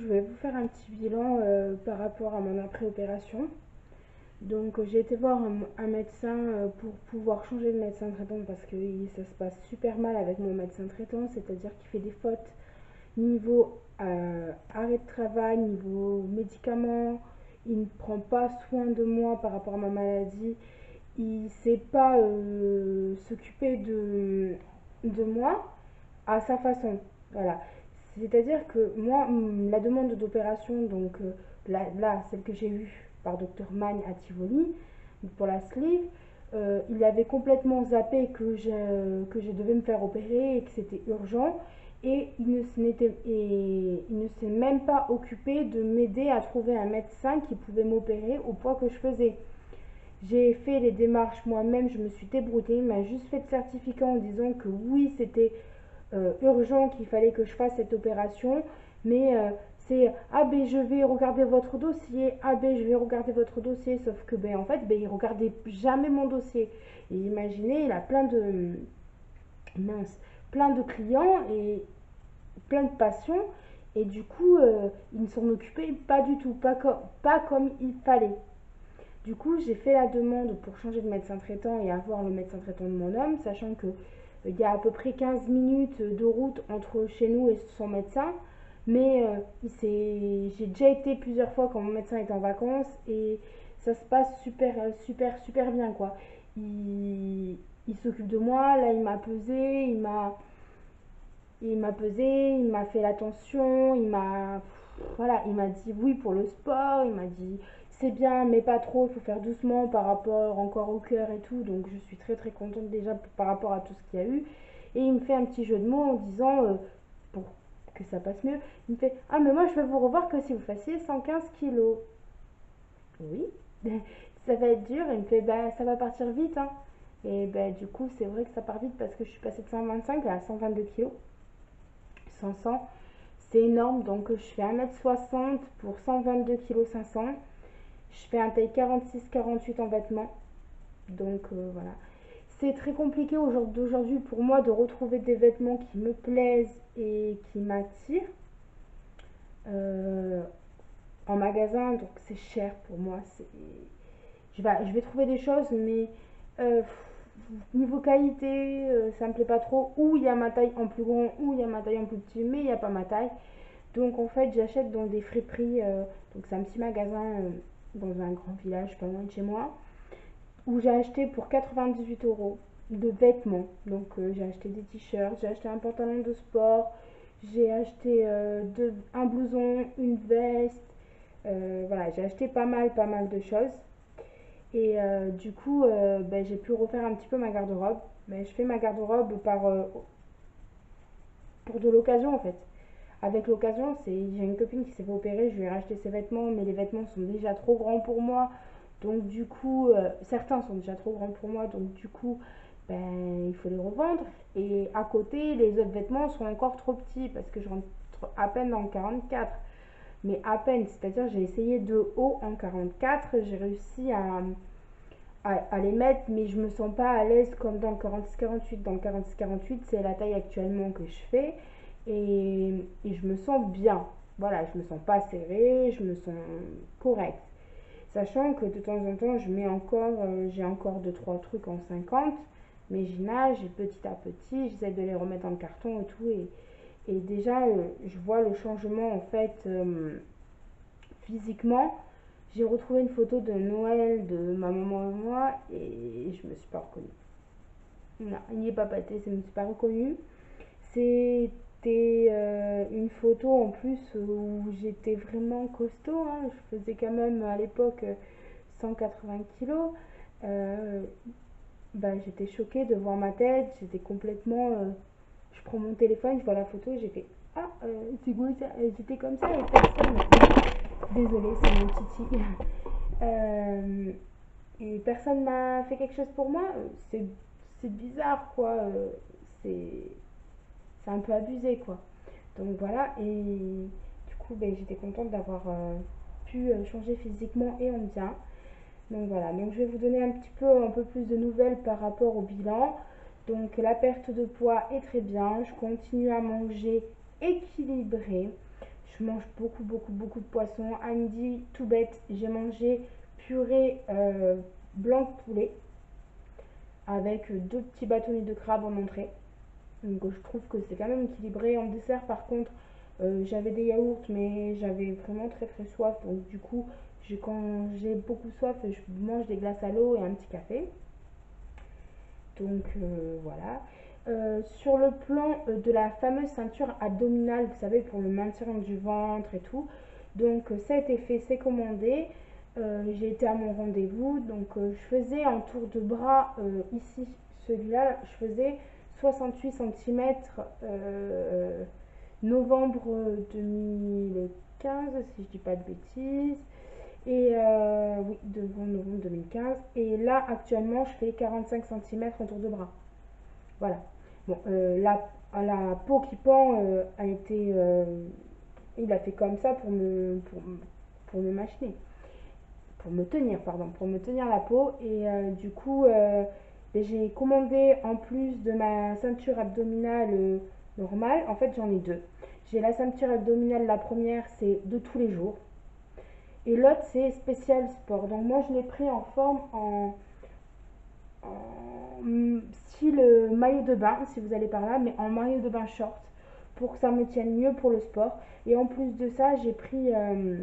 je vais vous faire un petit bilan par rapport à mon après-opération. Donc j'ai été voir un médecin pour pouvoir changer de médecin traitant parce que ça se passe super mal avec mon médecin traitant, c'est-à-dire qu'il fait des fautes niveau arrêt de travail, niveau médicaments, il ne prend pas soin de moi par rapport à ma maladie, il ne sait pas s'occuper de moi à sa façon. Voilà. C'est-à-dire que moi, la demande d'opération, donc là, celle que j'ai eue par Dr Magne à Tivoli, pour la sleeve, il avait complètement zappé que je devais me faire opérer et que c'était urgent. Et il ne s'est même pas occupé de m'aider à trouver un médecin qui pouvait m'opérer au poids que je faisais. J'ai fait les démarches moi-même, je me suis débrouillée, il m'a juste fait de certificat en disant que oui, c'était urgent, qu'il fallait que je fasse cette opération, mais c'est ah ben je vais regarder votre dossier, ah ben je vais regarder votre dossier, sauf que ben en fait ben il regardait jamais mon dossier. Et imaginez, il a mince, plein de clients et plein de patients, et du coup il ne s'en occupait pas du tout, pas comme il fallait. Du coup, j'ai fait la demande pour changer de médecin traitant et avoir le médecin traitant de mon homme, sachant que il y a à peu près 15 minutes de route entre chez nous et son médecin. Mais j'ai déjà été plusieurs fois quand mon médecin est en vacances et ça se passe super bien quoi. Il s'occupe de moi, là il m'a pesé, il m'a fait l'attention, voilà, il m'a dit oui pour le sport, il m'a dit c'est bien mais pas trop, il faut faire doucement par rapport encore au cœur et tout, donc je suis très contente déjà par rapport à tout ce qu'il y a eu. Et il me fait un petit jeu de mots en disant, pour que ça passe mieux, il me fait ah mais moi je vais vous revoir que si vous fassiez 115 kilos. Oui, ça va être dur, il me fait bah ça va partir vite hein. Et bah du coup c'est vrai que ça part vite parce que je suis passée de 125 à 122 kilos. 500, c'est énorme. Donc je fais 1m60 pour 122 kg 500. Je fais un taille 46-48 en vêtements. Donc voilà. C'est très compliqué aujourd'hui pour moi de retrouver des vêtements qui me plaisent et qui m'attirent euh, en magasin. Donc c'est cher pour moi. Je vais trouver des choses, mais euh, niveau qualité, ça me plaît pas trop. Ou il y a ma taille en plus grand, ou il y a ma taille en plus petit, mais il n'y a pas ma taille. Donc en fait, j'achète dans des friperies. Donc c'est un petit magasin dans un grand village pas loin de chez moi, où j'ai acheté pour 98 € de vêtements. Donc j'ai acheté des t-shirts, j'ai acheté un pantalon de sport, j'ai acheté un blouson, une veste. Voilà, j'ai acheté pas mal de choses. Et du coup, ben, j'ai pu refaire un petit peu ma garde-robe. Mais je fais ma garde-robe pour de l'occasion en fait. Avec l'occasion, j'ai une copine qui s'est fait opérer, je lui ai racheté ses vêtements, mais les vêtements sont déjà trop grands pour moi. Donc du coup, certains sont déjà trop grands pour moi, donc du coup, ben, il faut les revendre. Et à côté, les autres vêtements sont encore trop petits parce que je rentre à peine dans le 44. Mais à peine, c'est-à-dire j'ai essayé de haut en 44, j'ai réussi à les mettre, mais je me sens pas à l'aise comme dans le 46-48. Dans le 46-48, c'est la taille actuellement que je fais et je me sens bien. Voilà, je me sens pas serrée, je me sens correcte. Sachant que de temps en temps, j'ai encore 2-3 trucs en 50, mais j'y nage et petit à petit, j'essaie de les remettre dans le carton et tout. Et déjà, je vois le changement en fait physiquement. J'ai retrouvé une photo de Noël de ma maman et moi et je me suis pas reconnue. Non, il n'y est pas pâté, je me suis pas reconnue. C'était une photo en plus où j'étais vraiment costaud, hein. Je faisais quand même à l'époque 180 kilos. Euh, Bah, j'étais choquée de voir ma tête, j'étais complètement. Je prends mon téléphone, je vois la photo et j'ai fait ah, c'est quoi ça? J'étais comme ça et personne. Désolée, c'est mon titi. Euh, et personne m'a fait quelque chose pour moi. C'est bizarre quoi. C'est c'est un peu abusé quoi. Donc voilà, et du coup ben, j'étais contente d'avoir pu changer physiquement et en bien. Donc voilà, donc je vais vous donner un peu plus de nouvelles par rapport au bilan. Donc la perte de poids est très bien, je continue à manger équilibré. Je mange beaucoup de poissons. À midi, tout bête, j'ai mangé purée blanc de poulet avec 2 petits bâtonnets de crabe en entrée. Donc je trouve que c'est quand même équilibré. En dessert, par contre, j'avais des yaourts, mais j'avais vraiment très soif. Donc du coup, quand j'ai beaucoup soif, je mange des glaces à l'eau et un petit café. Donc voilà. Sur le plan de la fameuse ceinture abdominale, vous savez, pour le maintien du ventre et tout. Donc ça a été fait, c'est commandé. J'ai été à mon rendez-vous. Donc je faisais en tour de bras, ici, celui-là, je faisais 68 cm novembre 2015, si je dis pas de bêtises. Et oui, novembre 2015. Et là, actuellement, je fais 45 cm en tour de bras. Voilà. Bon, la peau qui pend a été. Il a fait comme ça pour me machiner. Pour me tenir, pardon. Pour me tenir la peau. Et du coup, j'ai commandé en plus de ma ceinture abdominale normale. En fait, j'en ai deux. J'ai la ceinture abdominale, la première, c'est de tous les jours. Et l'autre, c'est spécial sport. Donc moi, je l'ai pris en forme en style maillot de bain, si vous allez par là, mais en maillot de bain short, pour que ça me tienne mieux pour le sport. Et en plus de ça, j'ai pris un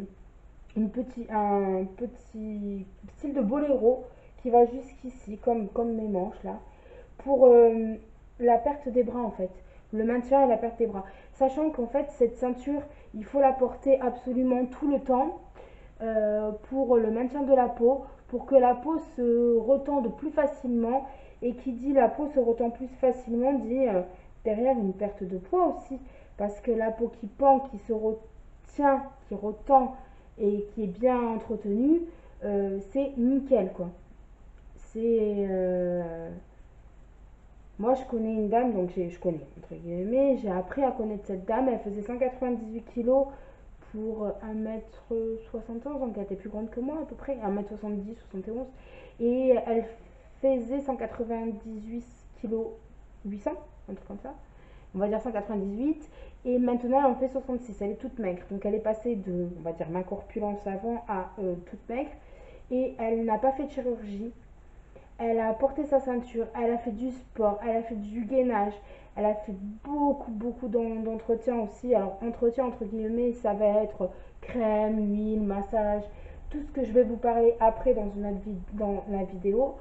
petit style de boléro qui va jusqu'ici, comme mes manches là, pour la perte des bras en fait, le maintien et la perte des bras. Sachant qu'en fait, cette ceinture, il faut la porter absolument tout le temps pour le maintien de la peau, pour que la peau se retende plus facilement. Et qui dit la peau se retend plus facilement dit derrière une perte de poids aussi. Parce que la peau qui pend, qui se retient, qui retend et qui est bien entretenue, c'est nickel quoi. C'est. Moi je connais une dame, donc je connais, entre guillemets, j'ai appris à connaître cette dame. Elle faisait 198 kilos pour 1m71, donc elle était plus grande que moi à peu près, 1m70, 71. Et elle faisait 198 kg 800, un truc comme ça. On va dire 198. Et maintenant, elle en fait 66. Elle est toute maigre. Donc, elle est passée de, on va dire, ma corpulence avant à toute maigre. Et elle n'a pas fait de chirurgie. Elle a porté sa ceinture. Elle a fait du sport. Elle a fait du gainage. Elle a fait beaucoup d'entretien aussi. Alors, entretien, entre guillemets, ça va être crème, huile, massage. Tout ce que je vais vous parler après dans la vidéo.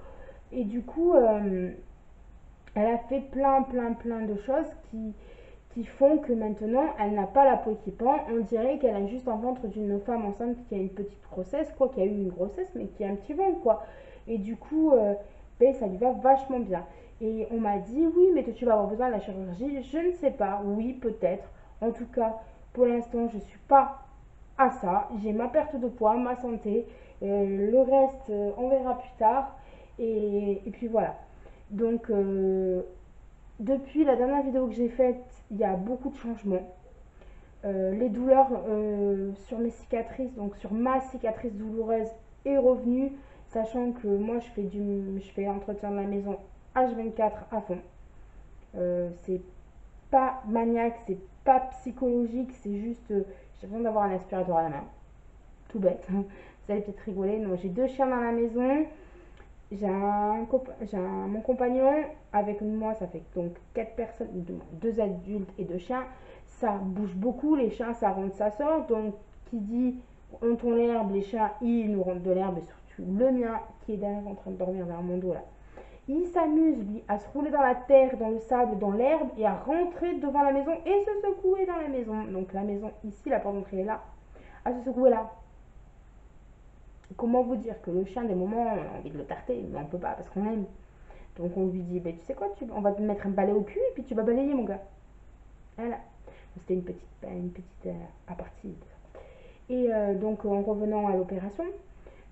Et du coup, elle a fait plein de choses qui font que maintenant, elle n'a pas la peau qui pend. On dirait qu'elle a juste un ventre d'une femme enceinte qui a une petite grossesse, quoi, qui a eu une grossesse, mais qui a un petit ventre, quoi. Et du coup, ben, ça lui va vachement bien. Et on m'a dit, oui, mais tu vas avoir besoin de la chirurgie. Je ne sais pas, oui, peut-être. En tout cas, pour l'instant, je ne suis pas à ça. J'ai ma perte de poids, ma santé. Le reste, on verra plus tard. Et puis voilà. Donc, depuis la dernière vidéo que j'ai faite, il y a beaucoup de changements. Les douleurs sur mes cicatrices, donc sur ma cicatrice douloureuse, est revenue, sachant que moi je fais l'entretien de la maison H24 à fond. C'est pas maniaque, c'est pas psychologique, c'est juste j'ai besoin d'avoir un aspirateur à la main. Tout bête. Vous allez peut-être rigoler. Non, j'ai 2 chiens dans la maison. J'ai mon compagnon, avec moi ça fait donc 4 personnes, 2 adultes et 2 chiens. Ça bouge beaucoup, les chiens ça rentre, ça sort. Donc qui dit on tourne l'herbe, les chiens ils nous rentrent de l'herbe. Et surtout le mien qui est derrière en train de dormir vers mon dos là. Il s'amuse lui à se rouler dans la terre, dans le sable, dans l'herbe et à rentrer devant la maison et se secouer dans la maison. Donc la maison ici, la porte d'entrée est là, à se secouer là. Comment vous dire que le chien, des moments, on a envie de le tarter, mais on peut pas parce qu'on l'aime. Donc on lui dit, bah, tu sais quoi, on va te mettre un balai au cul et puis tu vas balayer mon gars. Voilà. C'était une petite apartie. Et donc en revenant à l'opération,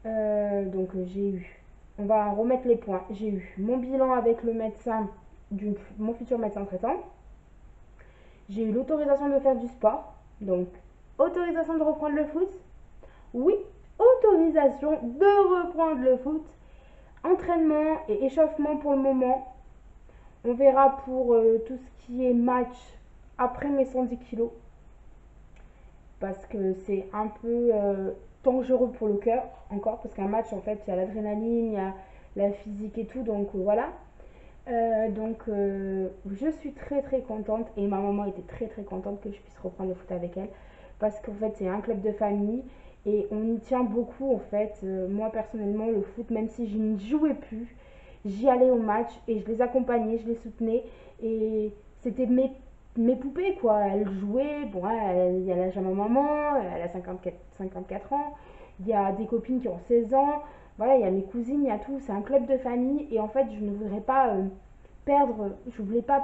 donc j'ai eu, on va remettre les points. J'ai eu mon bilan avec le médecin, mon futur médecin traitant. J'ai eu l'autorisation de faire du sport. Donc autorisation de reprendre le foot. Oui, autorisation de reprendre le foot. Entraînement et échauffement pour le moment. On verra pour tout ce qui est match après mes 110 kilos. parce que c'est un peu dangereux pour le cœur encore, parce qu'un match en fait il y a l'adrénaline, il y a la physique et tout, donc voilà. Je suis très très contente et ma maman était très très contente que je puisse reprendre le foot avec elle parce qu'en fait c'est un club de famille et on y tient beaucoup en fait. Moi personnellement le foot, même si je n'y jouais plus, j'y allais au match et je les accompagnais, je les soutenais et c'était mes poupées quoi. Elles jouaient, bon il y a l'âge à ma maman, elle a 54 ans, il y a des copines qui ont 16 ans, voilà, il y a mes cousines, il y a tout, c'est un club de famille et en fait je ne voudrais pas je voulais pas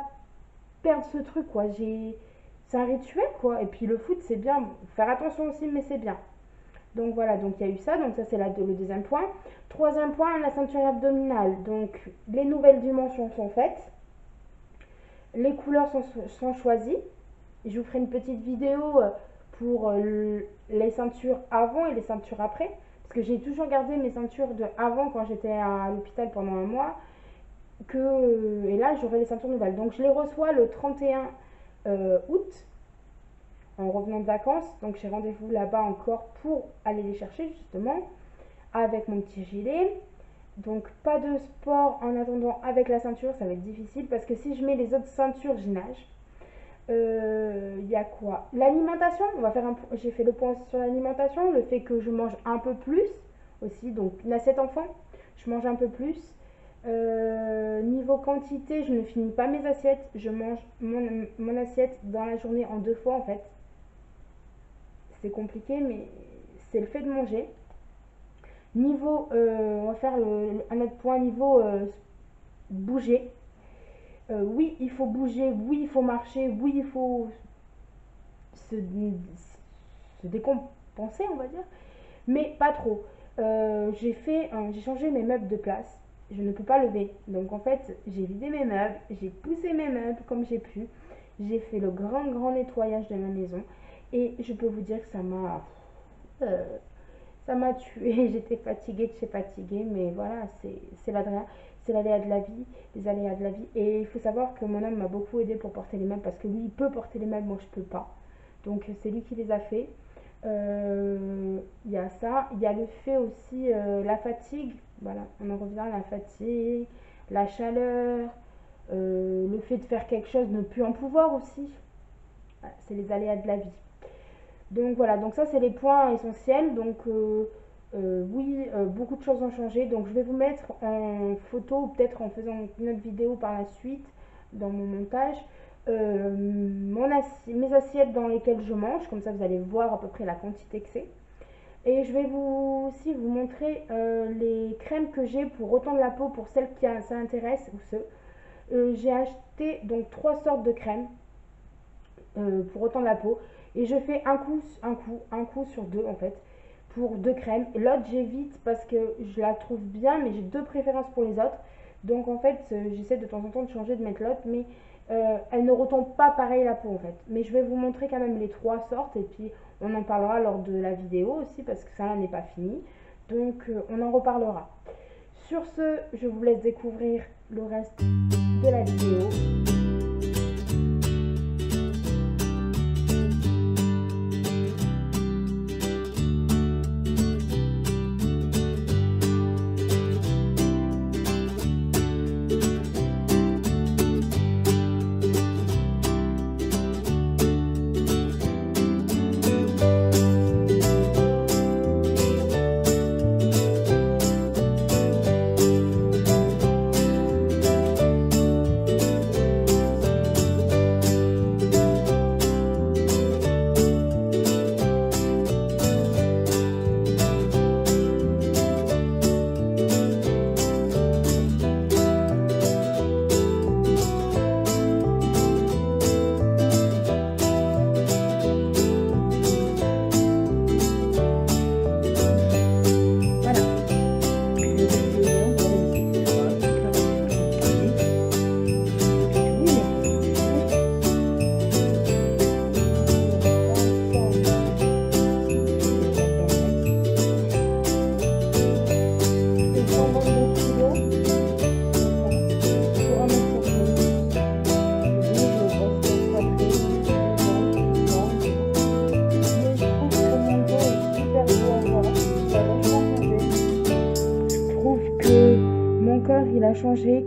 perdre ce truc quoi, c'est un rituel quoi, et puis le foot c'est bien, faire attention aussi mais c'est bien. Donc voilà, donc il y a eu ça, donc ça c'est le deuxième point. Troisième point, la ceinture abdominale, donc les nouvelles dimensions sont faites, les couleurs sont choisies, je vous ferai une petite vidéo pour les ceintures avant et les ceintures après, parce que j'ai toujours gardé mes ceintures de avant quand j'étais à l'hôpital pendant un mois, et là j'aurai les ceintures nouvelles. Donc je les reçois le 31 août en revenant de vacances, donc j'ai rendez-vous là-bas encore pour aller les chercher justement avec mon petit gilet. Donc pas de sport en attendant avec la ceinture, ça va être difficile parce que si je mets les autres ceintures, je nage. Il y a quoi? L'alimentation, j'ai fait le point aussi sur l'alimentation, le fait que je mange un peu plus aussi, donc une assiette enfant, je mange un peu plus. Niveau quantité, je ne finis pas mes assiettes, je mange mon assiette dans la journée en 2 fois en fait. C'est compliqué, mais c'est le fait de manger. Niveau, on va faire un autre point, niveau bouger. Oui, il faut bouger, oui, il faut marcher, oui, il faut se décompenser, on va dire, mais pas trop. J'ai changé mes meubles de place. Je ne peux pas lever. Donc en fait, j'ai vidé mes meubles, j'ai poussé mes meubles comme j'ai pu. J'ai fait le grand nettoyage de ma maison. Et je peux vous dire que ça m'a tuée. J'étais fatiguée de chez fatiguée. Mais voilà, c'est l'aléa de la vie, les aléas de la vie. Et il faut savoir que mon homme m'a beaucoup aidé pour porter les meubles. Parce que lui, il peut porter les meubles, moi je peux pas. Donc c'est lui qui les a fait. Il y a ça. Il y a le fait aussi, la fatigue. Voilà, on en revient à la fatigue, la chaleur, le fait de faire quelque chose, ne plus en pouvoir aussi. Voilà, c'est les aléas de la vie. Donc voilà, donc ça c'est les points essentiels. Donc oui, beaucoup de choses ont changé. Donc je vais vous mettre en photo ou peut-être en faisant une autre vidéo par la suite dans mon montage mes assiettes dans lesquelles je mange. Comme ça vous allez voir à peu près la quantité que c'est. Et je vais aussi vous montrer les crèmes que j'ai pour retendre la peau pour celles qui ça intéresse ou ceux. J'ai acheté donc 3 sortes de crèmes pour retendre la peau. Et je fais un coup sur 2 en fait, pour 2 crèmes. L'autre j'évite parce que je la trouve bien, mais j'ai 2 préférences pour les autres. Donc en fait, j'essaie de temps en temps de changer, de mettre l'autre, mais elle ne retombe pas pareil la peau en fait. Mais je vais vous montrer quand même les 3 sortes et puis on en parlera lors de la vidéo aussi parce que ça là n'est pas fini. Donc on en reparlera. Sur ce, je vous laisse découvrir le reste de la vidéo.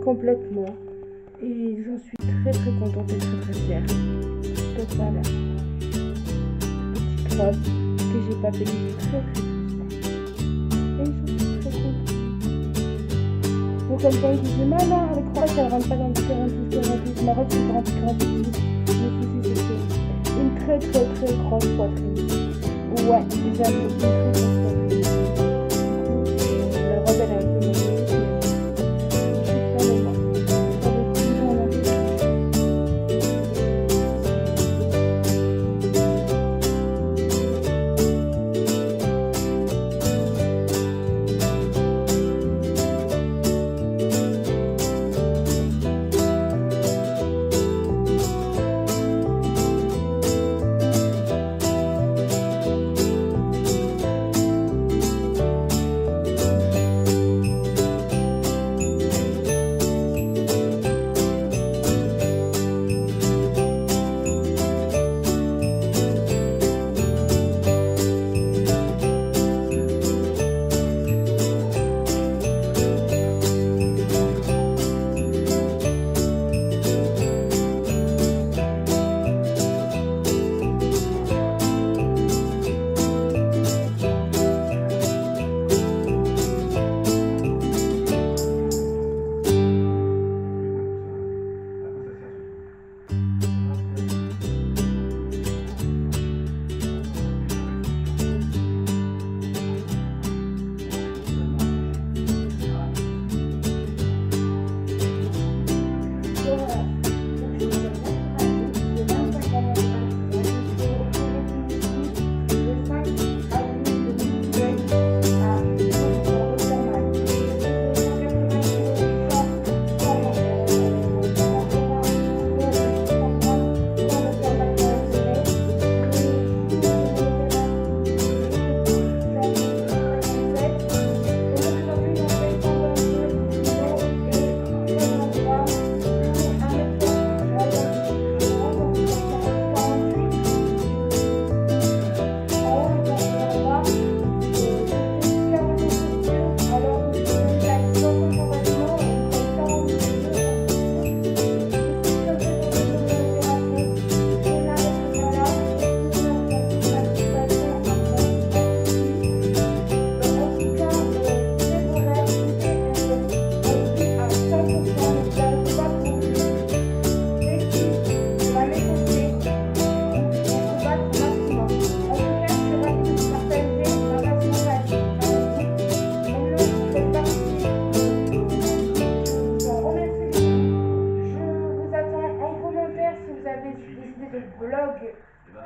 complètement. Et j'en suis très contente et très fière. Donc voilà. Petite robe que j'ai pas payée très doucement. Et j'en suis très contente. Donc quelqu'un qui dit maman, avec Roche, elle rentre pas dans le 48, ma robe c'est 48. Le souci c'est que une très grosse poitrine. Ouais, j'avoue, une très grosse poitrine. La robe elle est un peu mauvaise, mais je suis fière de moi. J'avais toujours envie de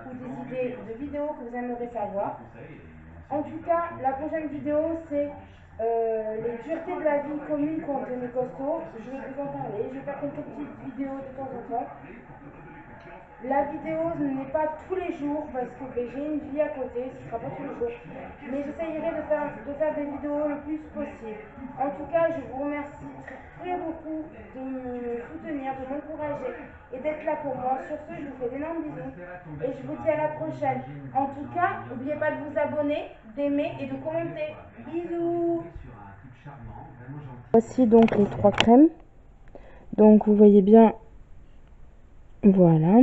ou des idées de vidéos que vous aimeriez savoir. En tout cas, la prochaine vidéo, c'est les duretés de la vie commune contre les costauds. Je vais vous en parler. Je vais faire quelques petites vidéos de temps en temps. La vidéo n'est pas tous les jours parce que j'ai une vie à côté, ce ne sera pas tous les jours. Mais j'essayerai de faire des vidéos le plus possible. En tout cas, je vous remercie très beaucoup de me soutenir, de m'encourager et d'être là pour moi. Sur ce, je vous fais d'énormes bisous et je vous dis à la prochaine. En tout cas, n'oubliez pas de vous abonner, d'aimer et de commenter. Bisous. Voici donc les 3 crèmes. Donc vous voyez bien. Voilà,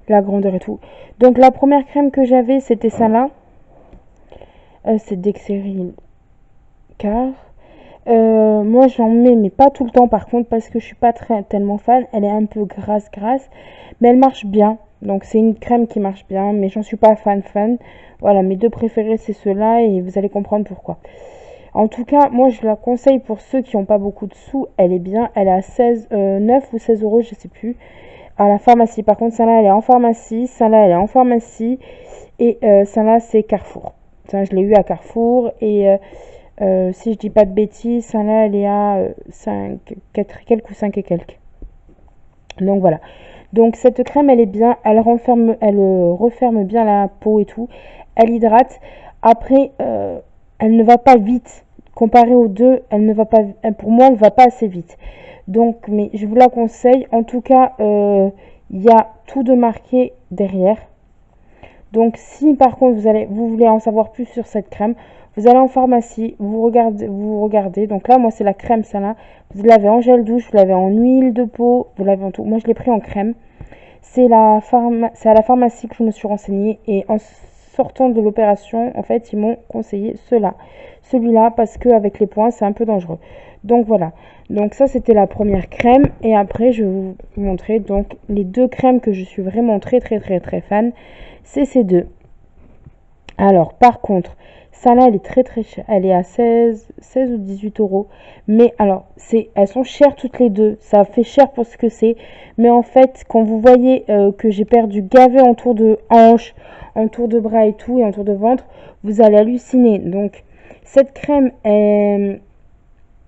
la grandeur et tout. Donc la première crème que j'avais, c'était celle-là. C'est Dexeryl Car. Moi j'en mets, mais pas tout le temps par contre, parce que je suis pas tellement fan. Elle est un peu grasse, mais elle marche bien. Donc c'est une crème qui marche bien, mais j'en suis pas fan. Voilà, mes 2 préférés c'est ceux-là et vous allez comprendre pourquoi. En tout cas, moi je la conseille pour ceux qui n'ont pas beaucoup de sous. Elle est bien, elle est à 9 ou 16 euros, je sais plus. À la pharmacie. Par contre, celle-là, elle est en pharmacie. Celle-là, elle est en pharmacie. Et celle-là, c'est Carrefour. Ça, je l'ai eu à Carrefour. Et si je dis pas de bêtises, celle-là, elle est à 5, 4 et quelques ou 5 et quelques. Donc, voilà. Donc, cette crème, elle est bien. Elle referme bien la peau et tout. Elle hydrate. Après, elle ne va pas vite. Comparée aux deux, elle ne va pas. Pour moi, elle ne va pas assez vite. Donc, mais je vous la conseille. En tout cas, il y a tout de marqué derrière. Donc, si par contre vous voulez en savoir plus sur cette crème, Vous allez en pharmacie, vous regardez. Donc là, moi, c'est la crème, ça là. Vous l'avez en gel douche, vous l'avez en huile de peau, vous l'avez en tout. Moi, je l'ai pris en crème. C'est à la pharmacie que je me suis renseignée. Et en sortant de l'opération, en fait, ils m'ont conseillé celui-là, parce qu'avec les points, c'est un peu dangereux. Donc voilà. Donc ça, c'était la première crème. Et après, je vais vous montrer donc les deux crèmes que je suis vraiment très fan. C'est ces deux. Alors, par contre, ça là, elle est très chère. Elle est à 16 ou 18 euros. Mais alors, elles sont chères toutes les deux. Ça fait cher pour ce que c'est. Mais en fait, quand vous voyez que j'ai perdu gavé entour de hanches, entour de bras et tout, et entour de ventre, vous allez halluciner. Donc, cette crème,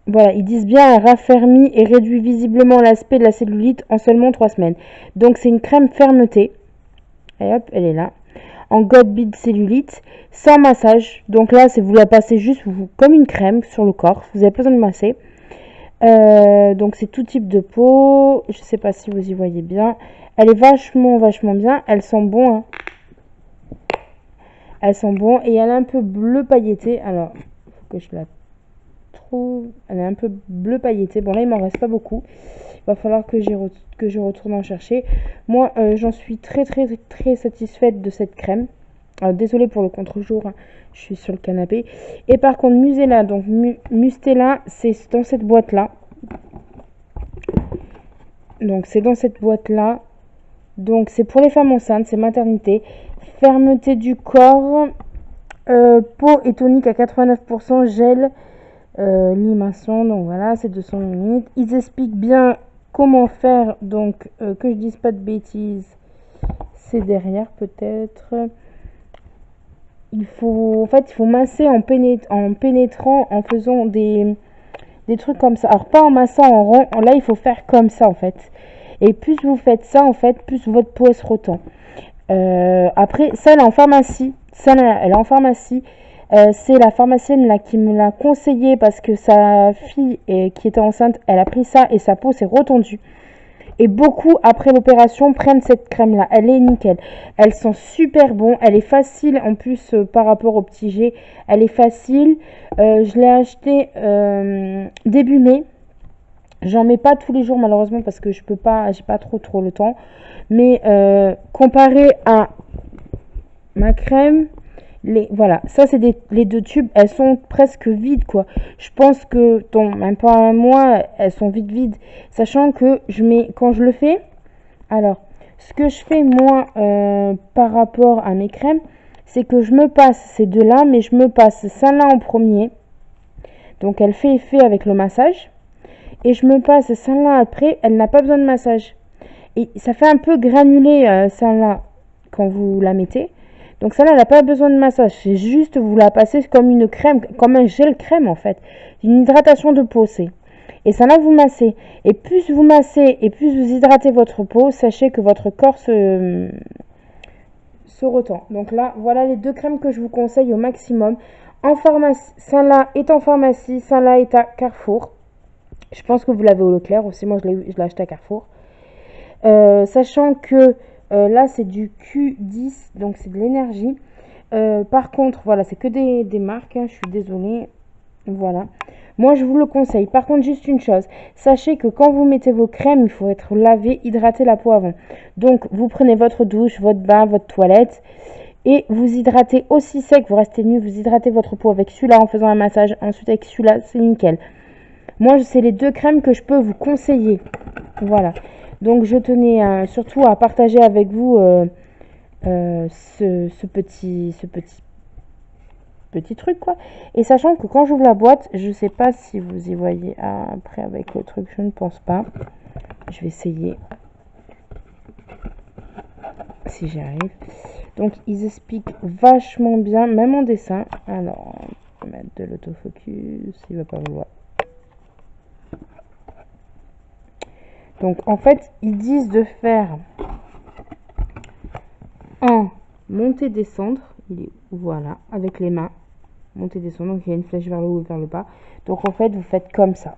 voilà, ils disent bien, elle raffermit et réduit visiblement l'aspect de la cellulite en seulement 3 semaines. Donc, c'est une crème fermeté. Et hop, elle est là. En God Bead cellulite, sans massage. Donc là, c'est vous la passez juste comme une crème sur le corps. Vous avez pas besoin de masser. Donc c'est tout type de peau. Je sais pas si vous y voyez bien. Elle est vachement bien. Elle sent bon. Hein. Elle sent bon. Et elle est un peu bleu pailleté. Alors, faut que je la trouve. Elle est un peu bleu pailleté. Bon là, il m'en reste pas beaucoup. Il va falloir que je retourne en chercher. Moi, j'en suis très satisfaite de cette crème. Désolée pour le contre-jour, hein. Je suis sur le canapé. Et par contre, Mustela, donc Mustela, c'est dans cette boîte-là. Donc, c'est dans cette boîte-là. Donc, c'est pour les femmes enceintes, c'est maternité. Fermeté du corps. Peau et tonique à 89%, gel, limation. Donc, voilà, c'est 200 ml. Ils expliquent bien comment faire. Donc, que je dise pas de bêtises. C'est derrière, peut-être. Il faut masser en pénétrant, en faisant des trucs comme ça. Alors pas en massant en rond, là il faut faire comme ça en fait. Et plus vous faites ça en fait, plus votre peau se retend. Après, ça elle est en pharmacie. Elle est en pharmacie. C'est la pharmacienne là qui me l'a conseillé parce que sa fille qui était enceinte, elle a pris ça et sa peau s'est retendue. Et beaucoup, après l'opération, prennent cette crème-là. Elle est nickel. Elle sent super bon. Elle est facile, en plus, par rapport au petit G. Elle est facile. Je l'ai acheté début mai. J'en mets pas tous les jours, malheureusement, parce que je peux pas, j'ai pas trop le temps. Mais comparé à ma crème, voilà, ça c'est les deux tubes, elles sont presque vides quoi. Je pense que même pas un mois, elles sont vides, sachant que quand je le fais, alors ce que je fais moi par rapport à mes crèmes, c'est que je me passe ces deux là, mais je me passe celle-là en premier, donc elle fait effet avec le massage, et je me passe celle-là après, elle n'a pas besoin de massage, et ça fait un peu granulé celle-là quand vous la mettez. Donc celle-là, elle n'a pas besoin de massage. C'est juste, vous la passez comme une crème, comme un gel crème en fait. Une hydratation de peau, c'est. Et celle-là, vous massez. Et plus vous massez et plus vous hydratez votre peau, sachez que votre corps se retend. Donc là, voilà les deux crèmes que je vous conseille au maximum. En pharmacie, celle-là est en pharmacie, celle-là est à Carrefour. Je pense que vous l'avez au Leclerc aussi. Moi, je l'ai acheté à Carrefour. Sachant que là c'est du Q10, donc c'est de l'énergie. Par contre, voilà, c'est que des marques, hein, je suis désolée. Voilà, moi je vous le conseille. Par contre, juste une chose, sachez que quand vous mettez vos crèmes, il faut être lavé, hydrater la peau avant. Donc vous prenez votre douche, votre bain, votre toilette, et vous hydratez aussi sec, vous restez nu, vous hydratez votre peau avec celui-là en faisant un massage, ensuite avec celui-là, c'est nickel. Moi c'est les deux crèmes que je peux vous conseiller. Voilà. Donc je tenais surtout à partager avec vous ce petit truc quoi. Et sachant que quand j'ouvre la boîte, je sais pas si vous y voyez après avec le truc, je ne pense pas. Je vais essayer si j'y arrive. Donc ils expliquent vachement bien, même en dessin. Alors on va mettre de l'autofocus, il va pas vouloir. Donc en fait, ils disent de faire en monter descendre, voilà, avec les mains, monter descendre, donc il y a une flèche vers le haut et vers le bas. Donc en fait, vous faites comme ça.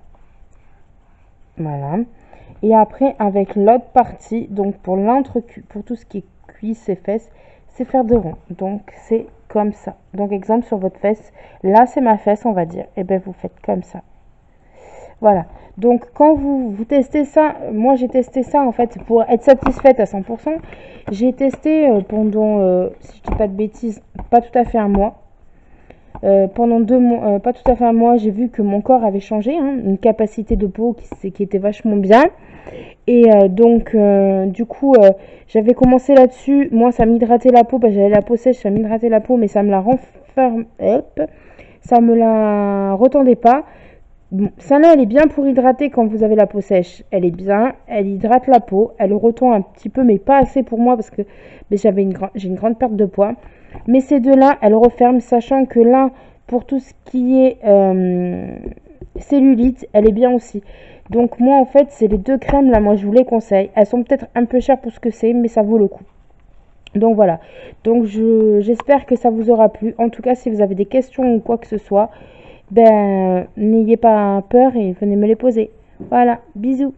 Voilà. Et après, avec l'autre partie, donc pour tout ce qui est cuisses et fesses, c'est faire de rond. Donc c'est comme ça. Donc exemple sur votre fesse, là c'est ma fesse on va dire, et bien vous faites comme ça. Voilà. Donc quand vous testez ça, moi j'ai testé ça en fait pour être satisfaite à 100%. J'ai testé pendant, si je dis pas de bêtises, pas tout à fait un mois. Pendant 2 mois, pas tout à fait un mois, j'ai vu que mon corps avait changé, hein, une capacité de peau qui était vachement bien. Et donc, du coup, j'avais commencé là-dessus. Moi, ça m'hydratait la peau, parce que j'avais la peau sèche, ça m'hydratait la peau, mais ça me la renferme, hop, ça me la retendait pas. Bon, celle-là, elle est bien pour hydrater quand vous avez la peau sèche. Elle est bien, elle hydrate la peau, elle retend un petit peu, mais pas assez pour moi parce que j'ai une grande perte de poids. Mais ces deux-là, elles referment, sachant que là, pour tout ce qui est cellulite, elle est bien aussi. Donc moi, en fait, c'est les deux crèmes là, moi je vous les conseille. Elles sont peut-être un peu chères pour ce que c'est, mais ça vaut le coup. Donc voilà. Donc j'espère que ça vous aura plu. En tout cas, si vous avez des questions ou quoi que ce soit, ben n'ayez pas peur et venez me les poser. Voilà, bisous.